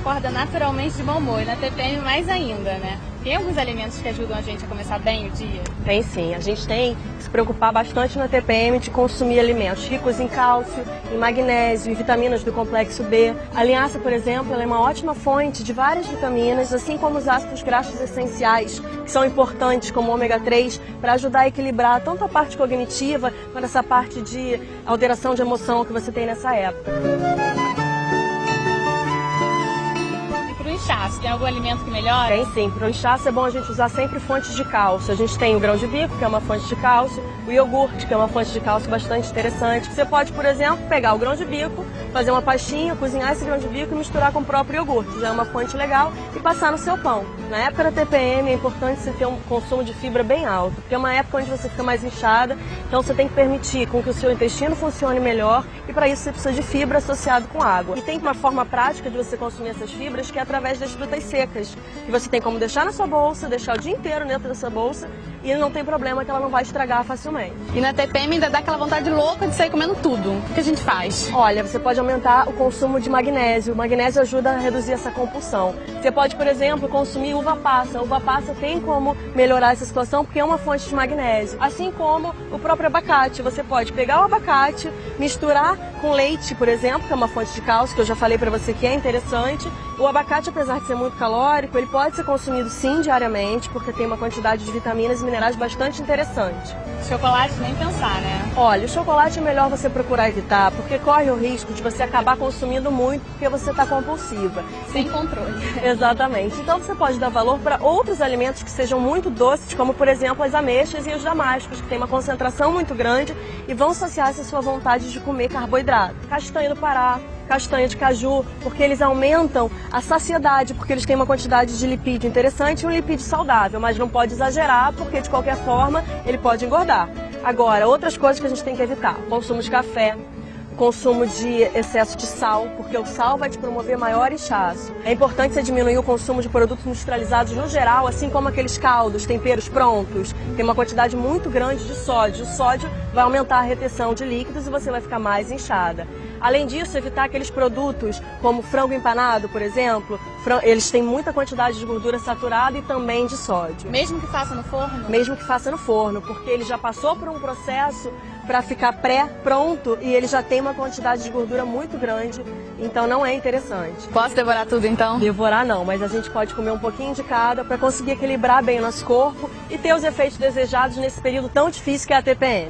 acorda naturalmente de bom humor e na TPM mais ainda, né? Tem alguns alimentos que ajudam a gente a começar bem o dia? Tem sim, a gente tem que se preocupar bastante na TPM de consumir alimentos ricos em cálcio, em magnésio e vitaminas do complexo B. A linhaça, por exemplo, ela é uma ótima fonte de várias vitaminas, assim como os ácidos graxos essenciais, que são importantes, como o ômega 3, para ajudar a equilibrar tanto a parte cognitiva quanto essa parte de alteração de emoção que você tem nessa época. Inchaço, tem algum alimento que melhora? Tem sim, para o inchaço é bom a gente usar sempre fontes de cálcio. A gente tem o grão de bico, que é uma fonte de cálcio, o iogurte, que é uma fonte de cálcio bastante interessante. Você pode, por exemplo, pegar o grão de bico, fazer uma pastinha, cozinhar esse grão de bico e misturar com o próprio iogurte. Já é uma fonte legal e passar no seu pão. Na época da TPM é importante você ter um consumo de fibra bem alto, porque é uma época onde você fica mais inchada, então você tem que permitir com que o seu intestino funcione melhor e para isso você precisa de fibra associado com água. E tem uma forma prática de você consumir essas fibras que é através das frutas secas, que você tem como deixar na sua bolsa, deixar o dia inteiro dentro da sua bolsa e não tem problema que ela não vai estragar facilmente. E na TPM ainda dá aquela vontade louca de sair comendo tudo. O que a gente faz? Olha, você pode aumentar o consumo de magnésio. O magnésio ajuda a reduzir essa compulsão. Você pode, por exemplo, consumir uva passa. A uva passa tem como melhorar essa situação porque é uma fonte de magnésio. Assim como o próprio abacate. Você pode pegar o abacate, misturar com leite, por exemplo, que é uma fonte de cálcio, que eu já falei pra você que é interessante. O abacate, apesar de ser muito calórico, ele pode ser consumido sim diariamente, porque tem uma quantidade de vitaminas e minerais bastante interessante. Chocolate nem pensar, né? Olha, o chocolate é melhor você procurar evitar, porque corre o risco de você acabar consumindo muito porque você está compulsiva. Sem controle. Exatamente. Então você pode dar valor para outros alimentos que sejam muito doces, como por exemplo as ameixas e os damascos, que tem uma concentração muito grande e vão saciar essa sua vontade de comer carboidrato. Castanha do Pará, castanha de caju, porque eles aumentam a saciedade, porque eles têm uma quantidade de lipídio interessante e um lipídio saudável, mas não pode exagerar, porque de qualquer forma ele pode engordar. Agora, outras coisas que a gente tem que evitar: consumo de café, consumo de excesso de sal, porque o sal vai te promover maior inchaço. É importante você diminuir o consumo de produtos industrializados no geral, assim como aqueles caldos, temperos prontos. Tem uma quantidade muito grande de sódio. O sódio vai aumentar a retenção de líquidos e você vai ficar mais inchada. Além disso, evitar aqueles produtos como frango empanado, por exemplo. Eles têm muita quantidade de gordura saturada e também de sódio. Mesmo que faça no forno? Mesmo que faça no forno, porque ele já passou por um processo para ficar pré-pronto e ele já tem uma quantidade de gordura muito grande, então não é interessante. Posso devorar tudo então? Devorar não, mas a gente pode comer um pouquinho de cada para conseguir equilibrar bem o nosso corpo e ter os efeitos desejados nesse período tão difícil que é a TPM.